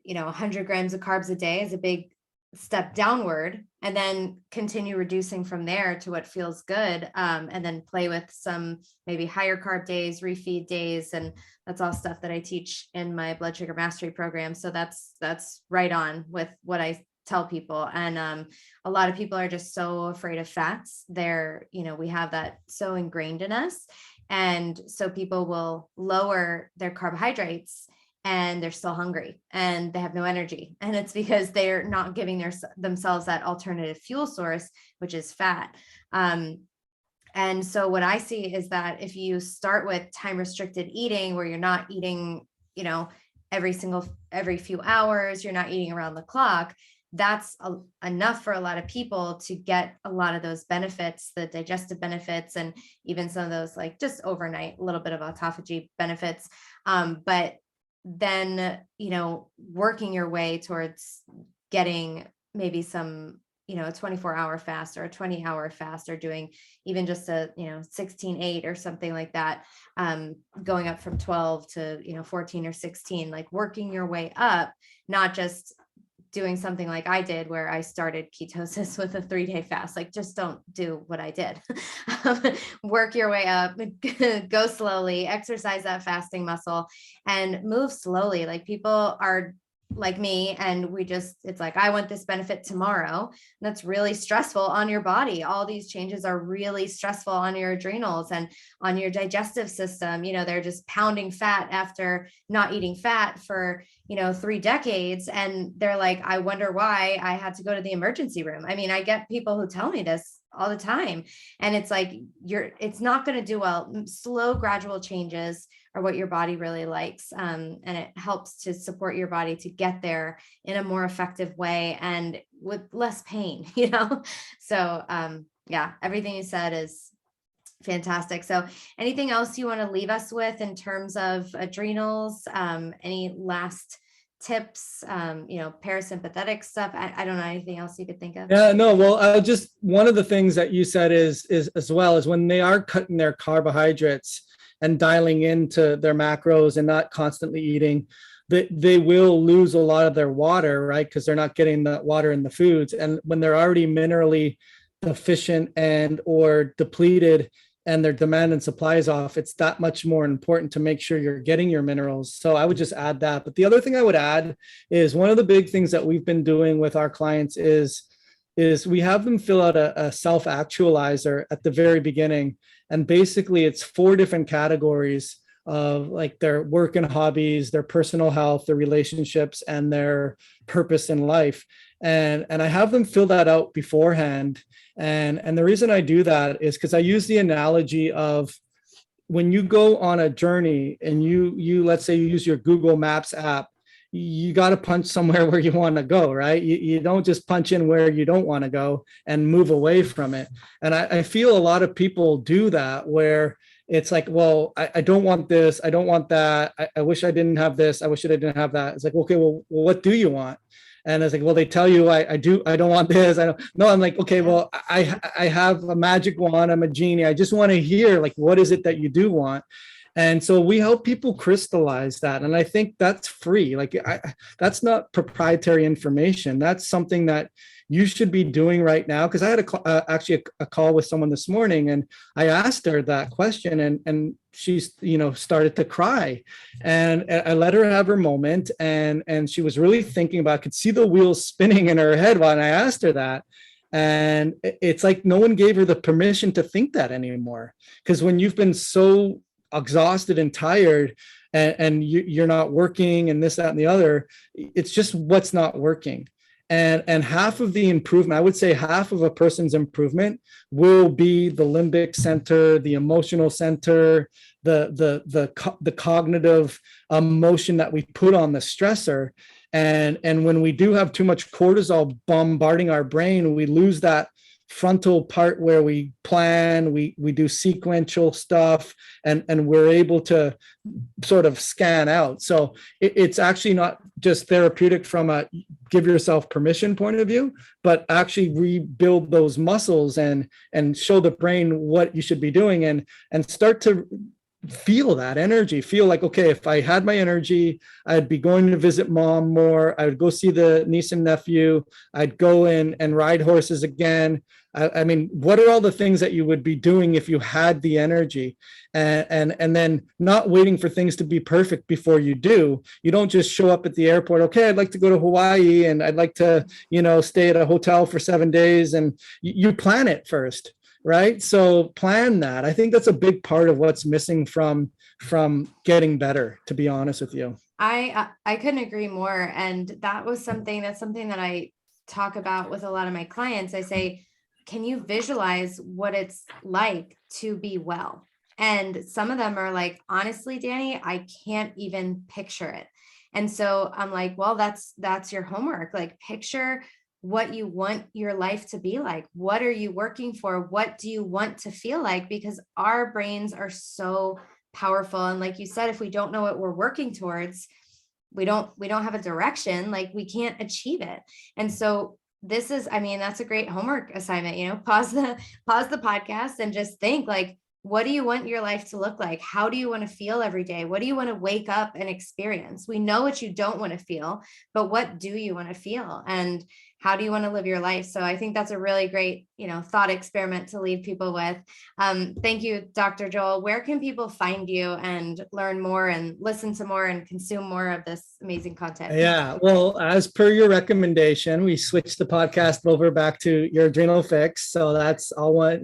100 grams of carbs a day is a big step downward, and then continue reducing from there to what feels good. And then play with some maybe higher carb days, refeed days. And that's all stuff that I teach in my blood sugar mastery program. So that's right on with what I tell people. And a lot of people are just so afraid of fats. We have that so ingrained in us. And so people will lower their carbohydrates and they're still hungry and they have no energy. And it's because they're not giving themselves that alternative fuel source, which is fat. And so what I see is that if you start with time restricted eating, where you're not eating, every few hours, you're not eating around the clock, that's enough for a lot of people to get a lot of those benefits, the digestive benefits, and even some of those like just overnight, a little bit of autophagy benefits. But then, working your way towards getting maybe some, a 24-hour fast or a 20-hour fast, or doing even just a, 16-8 or something like that, going up from 12 to, 14 or 16, like working your way up, not just doing something like I did, where I started ketosis with a 3-day fast. Like, just don't do what I did. Work your way up, go slowly, exercise that fasting muscle, and move slowly. Like, people are like me, and it's like, I want this benefit tomorrow. That's really stressful on your body. All these changes are really stressful on your adrenals and on your digestive system. They're just pounding fat after not eating fat for 3 decades, and they're like, I wonder why I had to go to the emergency room. I mean, I get people who tell me this all the time, and it's like, it's not going to do well. Slow, gradual changes are what your body really likes. And it helps to support your body to get there in a more effective way and with less pain, So yeah, everything you said is fantastic. So anything else you want to leave us with in terms of adrenals? Any last tips, parasympathetic stuff? I don't know, anything else you could think of? Yeah, no, well, one of the things that you said is as well, is when they are cutting their carbohydrates and dialing into their macros and not constantly eating, they will lose a lot of their water, right? Because they're not getting that water in the foods. And when they're already minerally deficient and or depleted, and their demand and supply is off, it's that much more important to make sure you're getting your minerals. So I would just add that. But the other thing I would add is, one of the big things that we've been doing with our clients is we have them fill out a self-actualizer at the very beginning. And basically it's 4 different categories of like their work and hobbies, their personal health, their relationships, and their purpose in life. And I have them fill that out beforehand. And the reason I do that is because I use the analogy of, when you go on a journey and you let's say you use your Google Maps app, you got to punch somewhere where you want to go, right? You don't just punch in where you don't want to go and move away from it. And I feel a lot of people do that, where it's like, well, I don't want this, I don't want that, I wish I didn't have this, I wish I didn't have that. It's like, okay, well, what do you want? And it's like, well, they tell you I don't want this. I don't know. I'm like, okay, well, I have a magic wand, I'm a genie. I just want to hear, like, what is it that you do want? And so we help people crystallize that. And I think that's free. Like, that's not proprietary information. That's something that you should be doing right now. Because I had actually a call with someone this morning, and I asked her that question, and she's, started to cry, and I let her have her moment. And she was really thinking about, I could see the wheels spinning in her head when I asked her that. And it's like, no one gave her the permission to think that anymore. Because when you've been so exhausted and tired, and you're not working, and this, that, and the other, it's just what's not working. And half of the improvement, I would say half of a person's improvement, will be the limbic center, the emotional center, the cognitive emotion that we put on the stressor. And when we do have too much cortisol bombarding our brain, we lose that frontal part where we plan, we do sequential stuff, and we're able to sort of scan out. So it's actually not just therapeutic from a give yourself permission point of view, but actually rebuild those muscles and show the brain what you should be doing, and start to feel that energy, feel like, okay, if I had my energy, I'd be going to visit mom more. I would go see the niece and nephew. I'd go in and ride horses again. I mean, what are all the things that you would be doing if you had the energy? And then not waiting for things to be perfect before you do. You don't just show up at the airport, okay, I'd like to go to Hawaii, and I'd like to, stay at a hotel for 7 days, and you plan it first. Right. So plan that. I think that's a big part of what's missing from getting better, to be honest with you. I couldn't agree more. And that's something that I talk about with a lot of my clients. I say, can you visualize what it's like to be well? And some of them are like, honestly, Danny, I can't even picture it. And so I'm like, well, that's your homework. Like, picture what you want your life to be like. What are you working for? What do you want to feel like? Because our brains are so powerful. And like you said, if we don't know what we're working towards, we don't have a direction, like we can't achieve it. And so this is, I mean, that's a great homework assignment, pause the podcast and just think, like, what do you want your life to look like? How do you want to feel every day? What do you want to wake up and experience? We know what you don't want to feel, but what do you want to feel? And how do you want to live your life? So I think that's a really great, thought experiment to leave people with. Thank you, Dr. Joel. Where can people find you and learn more and listen to more and consume more of this amazing content? Yeah, well, as per your recommendation, we switched the podcast over back to your adrenal fix. So that's all one,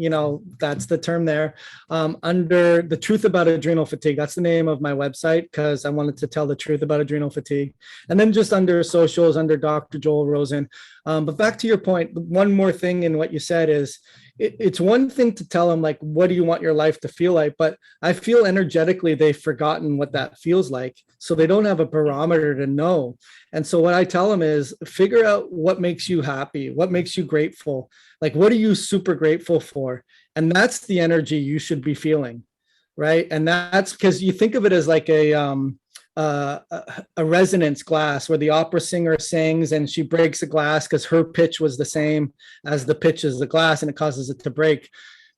that's the term there. Under The Truth About Adrenal Fatigue, that's the name of my website, because I wanted to tell the truth about adrenal fatigue. And then just under socials, under Dr. Joel Rosen. But back to your point, one more thing in what you said is, it's one thing to tell them, like, what do you want your life to feel like? But I feel energetically they've forgotten what that feels like. So they don't have a barometer to know. And so what I tell them is, figure out what makes you happy, what makes you grateful. Like, what are you super grateful for? And that's the energy you should be feeling. Right. And that's because you think of it as like a resonance glass where the opera singer sings and she breaks a glass because her pitch was the same as the pitch of the glass and it causes it to break.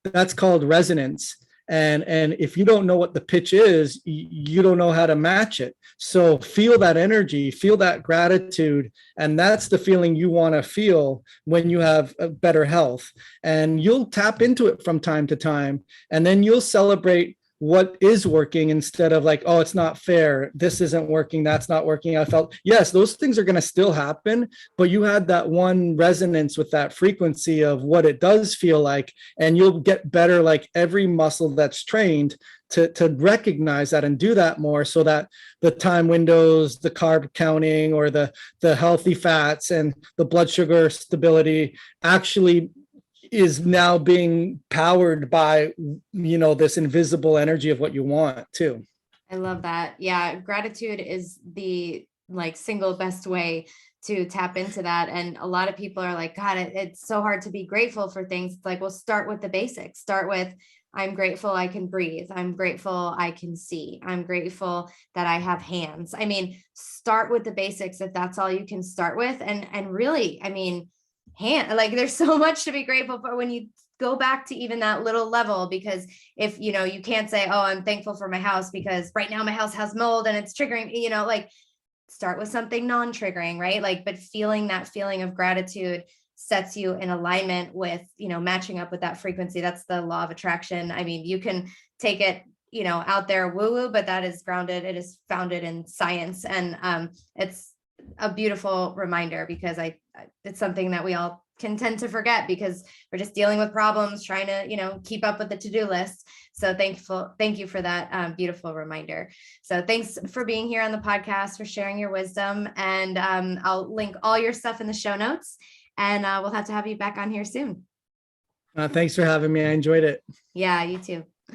That's called resonance. And if you don't know what the pitch is, you don't know how to match it. So feel that energy, feel that gratitude. And that's the feeling you want to feel when you have a better health. And you'll tap into it from time to time. And then you'll celebrate what is working instead of like, oh, it's not fair, this isn't working, that's not working. I felt, yes, those things are going to still happen, but you had that one resonance with that frequency of what it does feel like, and you'll get better, like every muscle that's trained to recognize that and do that more, so that the time windows, the carb counting, or the healthy fats and the blood sugar stability actually is now being powered by, this invisible energy of what you want too. I love that. Yeah. Gratitude is the single best way to tap into that. And a lot of people are like, God, it's so hard to be grateful for things. It's like, well, start with the basics. Start with, I'm grateful I can breathe. I'm grateful I can see. I'm grateful that I have hands. I mean, start with the basics if that's all you can start with. And really, I mean, there's so much to be grateful for when you go back to even that little level, because if you can't say, oh, I'm thankful for my house because right now my house has mold and it's triggering, start with something non-triggering, right? But feeling that feeling of gratitude sets you in alignment with, matching up with that frequency. That's the law of attraction. I mean, you can take it, out there woo-woo, but that is grounded. It is founded in science. And it's a beautiful reminder, because it's something that we all can tend to forget because we're just dealing with problems, trying to, keep up with the to-do list. So thank you for that beautiful reminder. So thanks for being here on the podcast, for sharing your wisdom. And I'll link all your stuff in the show notes, and we'll have to have you back on here soon. Thanks for having me. I enjoyed it. Yeah, you too.